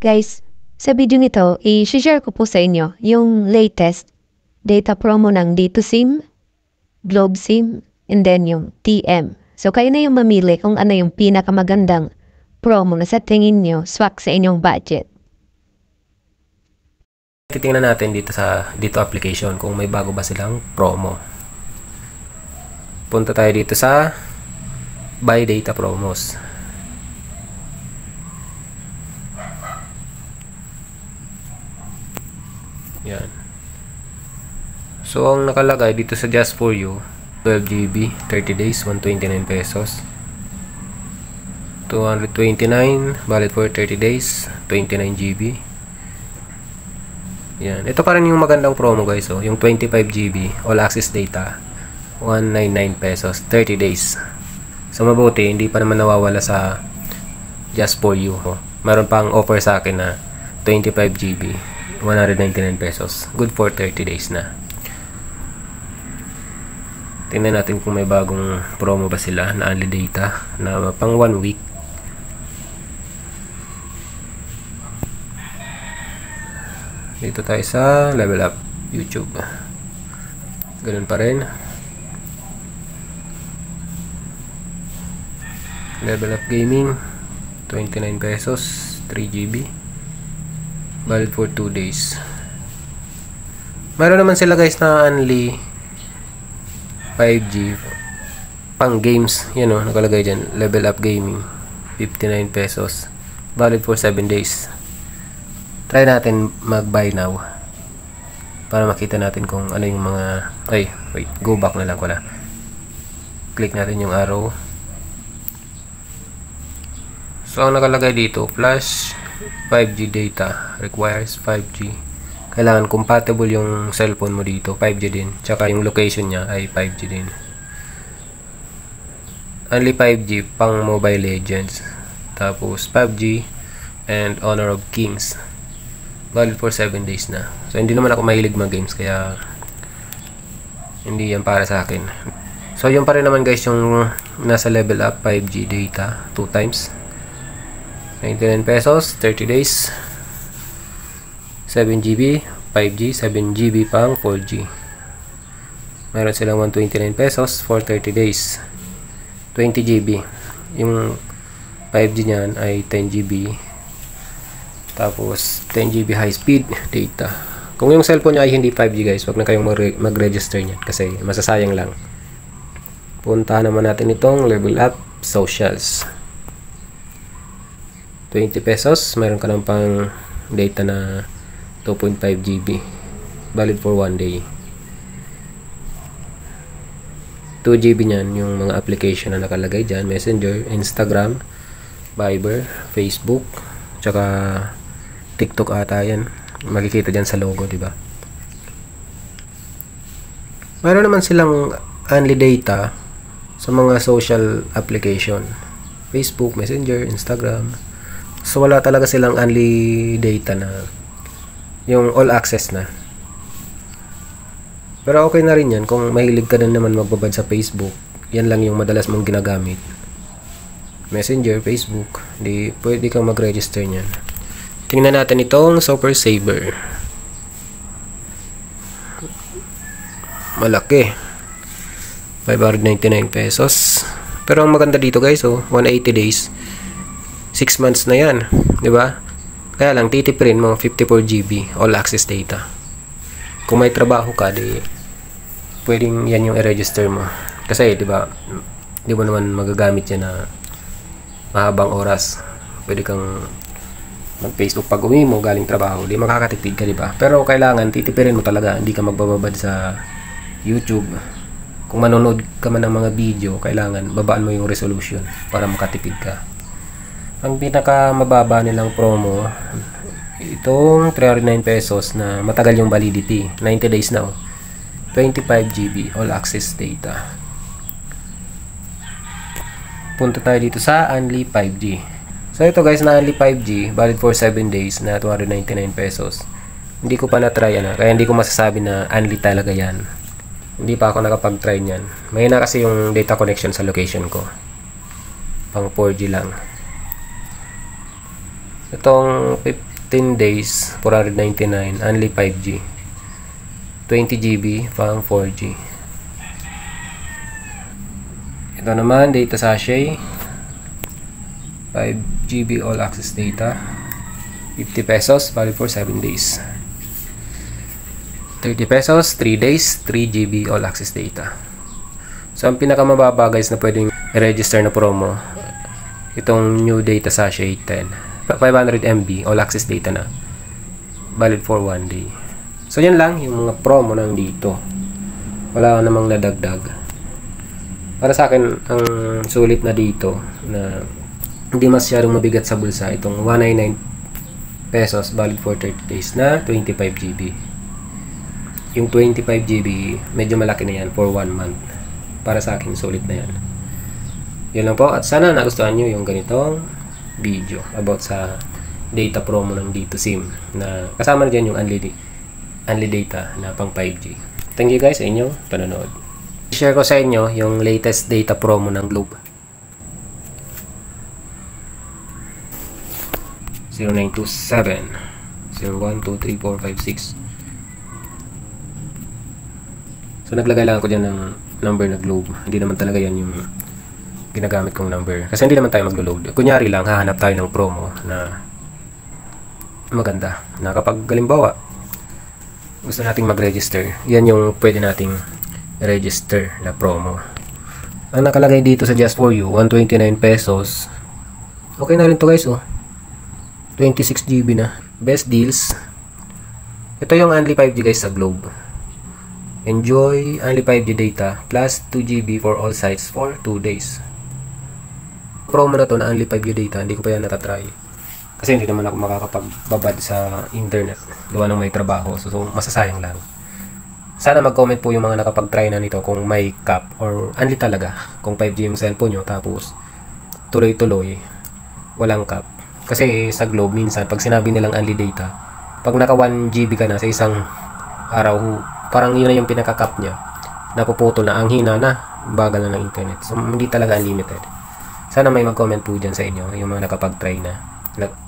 Guys, sa video nito, i-share ko po sa inyo yung latest data promo ng Dito SIM, Globe SIM, and then yung TM. So kayo na yung mamili kung ano yung pinakamagandang promo na sa tingin nyo swak sa inyong budget. Titingnan natin dito sa Dito application kung may bago ba silang promo. Punta tayo dito sa Buy Data Promos. Yan. So, ang nakalagay dito sa Just For You, 12 GB, 30 days, 129 pesos. 229, valid for 30 days, 29 GB. Yan. Ito pa rin yung magandang promo guys. Oh. Yung 25 GB, all access data, 199 pesos, 30 days. So, mabuti, hindi pa naman nawawala sa Just For You. Oh. Meron pang offer sa akin na 25 GB. 199 pesos. Good for 30 days na. Tingnan natin kung may bagong promo ba sila na only data na pang 1 week. Dito tayo sa Level Up YouTube. Ganun pa rin. Level Up Gaming 29 pesos, 3 GB. Valid for 2 days. Meron naman sila guys na only 5G pang games. Yan o, nakalagay dyan. Level Up Gaming 59 pesos. Valid for 7 days. Try natin mag-buy now para makita natin kung ano yung mga... Ay, wait. Go back na lang ko na. Click natin yung arrow. So, ang nakalagay dito, flash 5G data requires 5G. Kailangan compatible yung cellphone mo dito, 5G din. Tsaka yung location niya ay 5G din. Only 5G pang Mobile Legends. Tapos 5G and Honor of Kings. Valid for 7 days na. So hindi naman ako mahilig mag-games kaya hindi yan para sa akin. So yun pa rin naman guys yung nasa Level Up 5G data 2 times. 99 pesos, 30 days, 7 GB, 5G, 7 GB pang 4G. Meron silang 129 pesos for 30 days, 20 GB. Yung 5G niyan ay 10 GB, tapos 10 GB high speed data. Kung yung cellphone niya ay hindi 5G guys, wag na kayong mag-register niyan kasi masasayang lang. Puntahan naman natin itong Level Up Socials. 20 pesos, meron ka ng pang data na 2.5 GB. Valid for 1 day. 2 GB niyan yung mga application na nakalagay dyan. Messenger, Instagram, Viber, Facebook, tsaka TikTok ata yan. Makikita dyan sa logo, diba? Meron naman silang only data sa mga social application. Facebook, Messenger, Instagram. So wala talaga silang only data na yung all access na. Pero okay na rin yan kung mahilig ka na naman magbabad sa Facebook. Yan lang yung madalas mong ginagamit. Messenger, Facebook. Di pwede kang mag-register niyan. Tingnan natin itong Super Saver. Malaki. 599 pesos. Pero ang maganda dito guys, 180 days. 6 months na yan, di ba? Kaya lang titipirin mo 54 GB all access data. Kung may trabaho ka, di pwedeng yan yung i-register mo. Kasi, di ba? Di mo naman magagamit yan na mahabang oras. Pwede kang mag-Facebook pag uwi mo galing trabaho, di makakatipid ka, di ba? Pero kailangan titipirin mo talaga, hindi ka magbababad sa YouTube. Kung manonood ka man ng mga video, kailangan babaan mo yung resolution para makatipid ka. Ang pinaka mababa nilang promo, itong 309 pesos na matagal yung validity, 90 days na 25 GB all access data. Punta tayo dito sa only 5G. So ito guys, na only 5G, valid for 7 days na 299 pesos. Hindi ko pa na-try yan, kaya hindi ko masasabi na only talaga yan. Hindi pa ako nakapag-try niyan. Mahina kasi yung data connection sa location ko. Pang 4G lang. Itong 15 days, 499, only 5G. 20 GB pang 4G. Ito naman, data sachet. 5 GB all access data. 50 pesos, valid for 7 days. 30 pesos, 3 days, 3 GB all access data. So, ang pinakamababa guys na pwedeng i-register na promo, itong new data sachet 10. 500 MB all access data na. Valid for 1 day. So, yan lang yung mga promo nandito. Wala namang nadagdag. Para sa akin, ang sulit na dito na hindi masyadong mabigat sa bulsa, itong 199 pesos valid for 30 days na 25 GB. Yung 25 GB, medyo malaki na yan for 1 month. Para sa akin, sulit na yan. Yun lang po. At sana nagustuhan nyo yung ganitong video about sa data promo ng Dito SIM na kasama na dyan yung unli data na pang 5G. Thank you guys sa inyong panonood. Share ko sa inyo yung latest data promo ng Globe. 0927 012345 So naglagay lang ako dyan ng number na Globe. Hindi naman talaga yan yung ginagamit kong number. Kasi hindi naman tayo maglo-load. Kunyari lang, hahanap tayo ng promo na maganda. Na kapag galimbawa, gusto nating mag-register, yan yung pwede nating register na promo. Ang nakalagay dito sa Just For You, 129 pesos. Okay na rin to guys, oh. 26 GB na. Best deals. Ito yung only 5G guys sa Globe. Enjoy only 5G data plus 2 GB for all sites for 2 days. Promo na to na only 5G data, hindi ko pa yan natatry. Kasi hindi naman ako makakapagbabad sa internet. Gawa ng may trabaho. So masasayang lang. Sana mag-comment po yung mga nakapag-try na nito kung may cap or only talaga. Kung 5G yung cellphone nyo tapos tuloy-tuloy walang cap. Kasi sa Globe minsan pag sinabi nilang only data, pag naka 1 GB ka na sa isang araw, parang yun na yung pinaka-cap niya. Napuputol na, ang hina na, bagal na ng internet. So hindi talaga unlimited. Sana may mag-comment po dyan sa inyo yung mga nakapag-try na.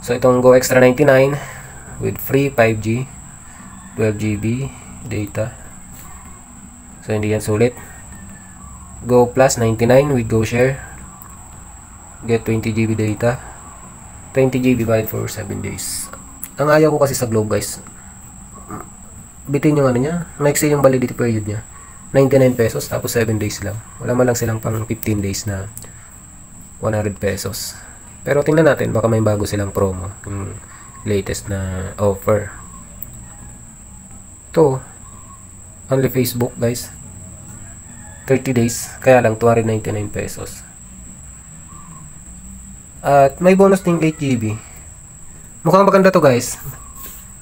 So itong Go Extra 99 with free 5G 12 GB data. So hindi yan sulit. Go Plus 99 with Go Share, get 20 GB data, 20 GB valid for 7 days. Ang ayaw ko kasi sa Globe guys, bitin yung ano niya, maiksi yung validity period niya, 99 pesos tapos 7 days lang. Wala man lang silang pang 15 days na 100 pesos. Pero tingnan natin, baka may bago silang promo, yung latest na offer. Ito, only Facebook guys, 30 days, kaya lang 299 pesos. At may bonus ding 8 GB. Mukhang maganda to guys.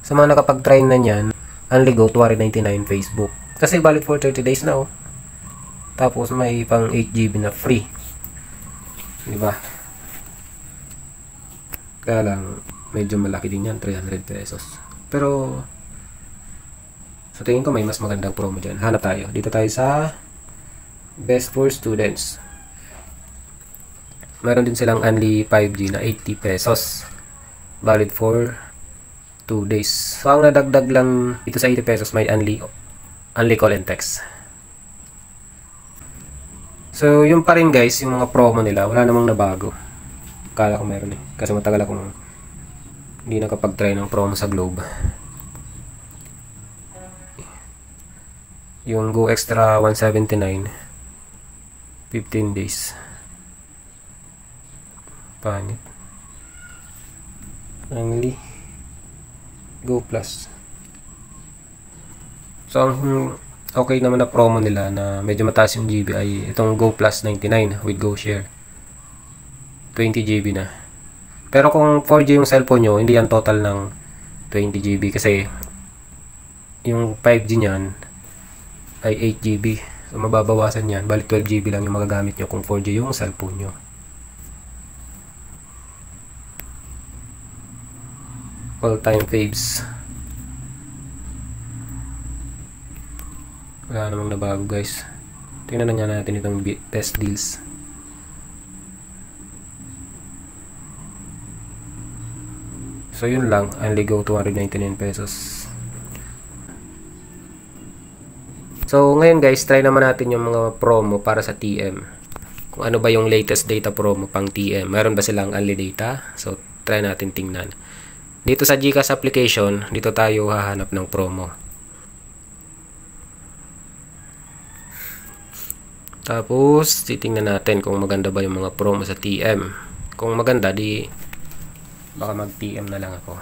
Sa mga nakapag-try na nyan, only Go 299 Facebook. Kasi valid for 30 days na oh. Tapos may pang 8 GB na free. Diba? Kaya lang, medyo malaki din yan, 300 pesos. Pero, sa tingin ko may mas magandang promo dyan. Hanap tayo. Dito tayo sa Best for Students. Meron din silang only 5G na 80 pesos. Valid for 2 days. So, ang nadagdag lang dito sa 80 pesos may only call and text. So, yung pa rin guys, yung mga promo nila, wala namang nabago. Kala ko meron eh. Kasi matagal akong hindi nakapag-try ng promo sa Globe. Yung Go Extra 179, 15 days. Panit. Only Go Plus. So, ang okay naman na promo nila na medyo mataas yung GB ay itong Go Plus 99 with Go Share. 20 GB na. Pero kung 4G yung cellphone nyo, hindi yan total ng 20 GB kasi yung 5G nyan ay 8 GB. So, mababawasan yan. Balik 12 GB lang yung magagamit nyo kung 4G yung cellphone nyo. All-time faves. Wala namang nabago guys. Tingnan na nga natin itong best deals. So yun lang, only go 299 pesos. So ngayon guys, try naman natin yung mga promo para sa TM. Kung ano ba yung latest data promo pang TM. Meron ba silang only data? So try natin tingnan. Dito sa GCash application, dito tayo hahanap ng promo. Tapos titingnan natin kung maganda ba yung mga promo sa TM. Kung maganda, di baka mag TM na lang ako.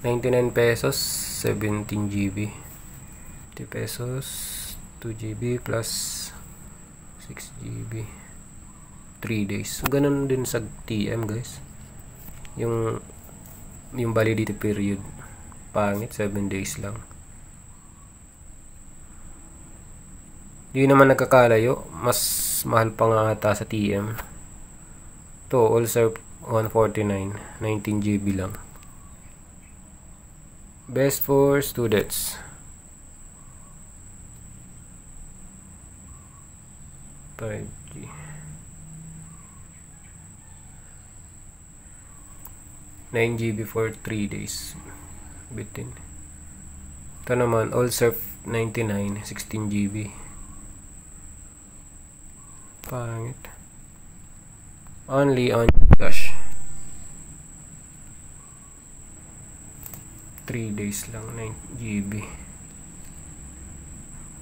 99 pesos 17 GB, 50 pesos 2 GB plus 6 GB 3 days. So, ganun din sa TM guys. Yung validity period pangit, 7 days lang. Di naman nagkakalayo, mas mahal pa nga ata sa TM. To all serve 149, 19 GB lang. Best for students. 5G. 9 GB for 3 days. Bitin. Ito naman, all surf 99, 16 GB. Pangit. Only on Gcash. 3 days lang, 9 GB.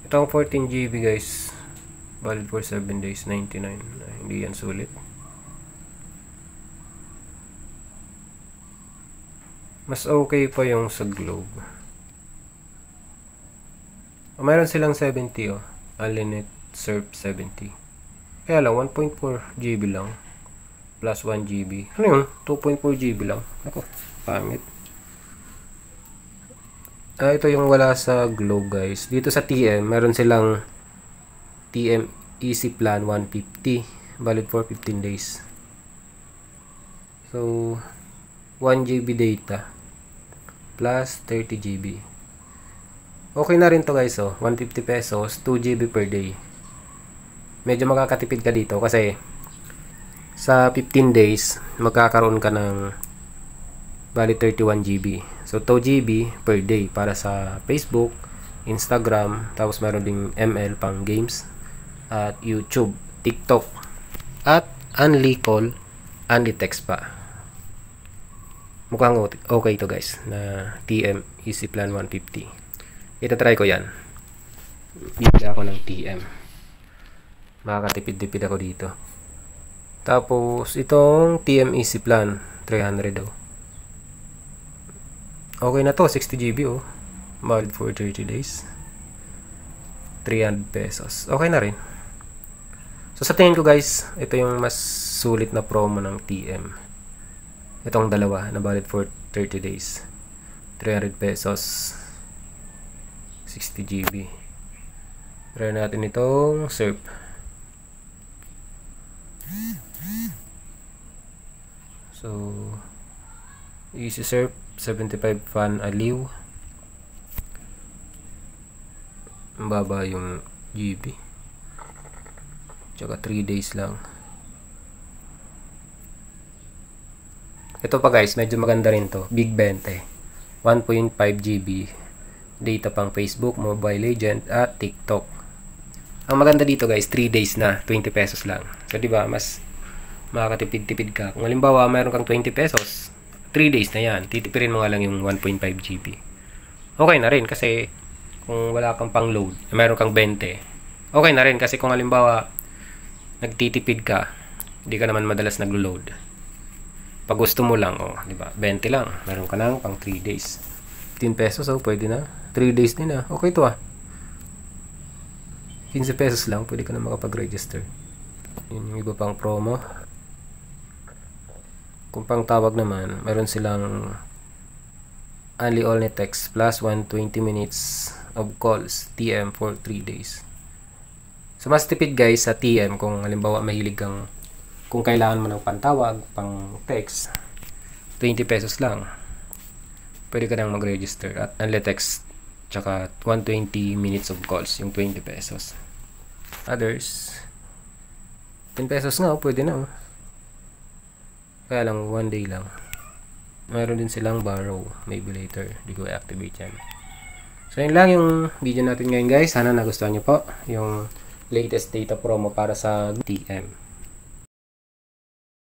Itong 14 GB guys, valid for 7 days, 99. Hindi yan sulit. Mas okay pa yung sa Globe. Mayroon silang 70 oh. Unlimited surf 70. Kaya lang 1.4 GB lang plus 1 GB. Ano yun? 2.4 GB lang. Ako, pangit. Ito yung wala sa Globe guys. Dito sa TM, meron silang TM Easy Plan 150. Valid for 15 days. So, 1 GB data plus 30 GB. Okay na rin to guys oh. 150 pesos, 2 GB per day. Medyo makakatipid ka dito kasi sa 15 days, magkakaroon ka ng valid 31 GB. So, 2 GB per day para sa Facebook, Instagram, tapos meron ding ML pang games, at YouTube, TikTok, at only call, only text pa. Mukhang okay to guys, na TM Easy Plan 150. Ito try ko yan. Bibili ako ng TM. Makakatipid-tipid ako dito. Tapos, itong TM Easy Plan, 300 daw. Okay na to, 60 GB oh. Valid for 30 days. 300 pesos. Okay na rin. So, sa tingin ko guys, ito yung mas sulit na promo ng TM. Itong dalawa na valid for 30 days. 300 pesos. 60 GB. Try natin itong surf. So, easy surf, 75 fan aliw. Baba yung GB. Tsaka 3 days lang. Ito pa guys, medyo maganda rin to. Big 20. 1.5 GB. Data pang Facebook, Mobile Legend, at TikTok. Ang maganda dito guys, 3 days na, 20 pesos lang. So, di ba mas makakatipid-tipid ka. Kung halimbawa, mayroon kang 20 pesos, 3 days na yan. Titipirin mo nga lang yung 1.5 GB. Okay na rin kasi kung wala kang pang load, mayroon kang 20. Okay na rin kasi kung halimbawa, nagtitipid ka, hindi ka naman madalas naglo-load. Pag gusto mo lang, oh, di ba? 20 lang. Meron ka nang pang 3 days. 15 pesos, oh, pwede na. 3 days din na. Okay to ah. 15 pesos lang, pwede ka na makapag-register. Yun yung iba pang promo. Kung pang tawag naman, meron silang only all-net text plus 120 minutes of calls TM for 3 days. So, mas tipid guys sa TM kung halimbawa mahilig kang kung kailangan mo ng pantawag, pang text, 20 pesos lang. Pwede ka nang mag-register at only text tsaka 120 minutes of calls, yung 20 pesos. Others, 10 pesos nga, pwede na. Kaya lang, 1 day lang. Mayroon din silang borrow, maybe later, di ko i-activate yan. So yun lang yung video natin ngayon guys, sana nagustuhan nyo po yung latest data promo para sa TM.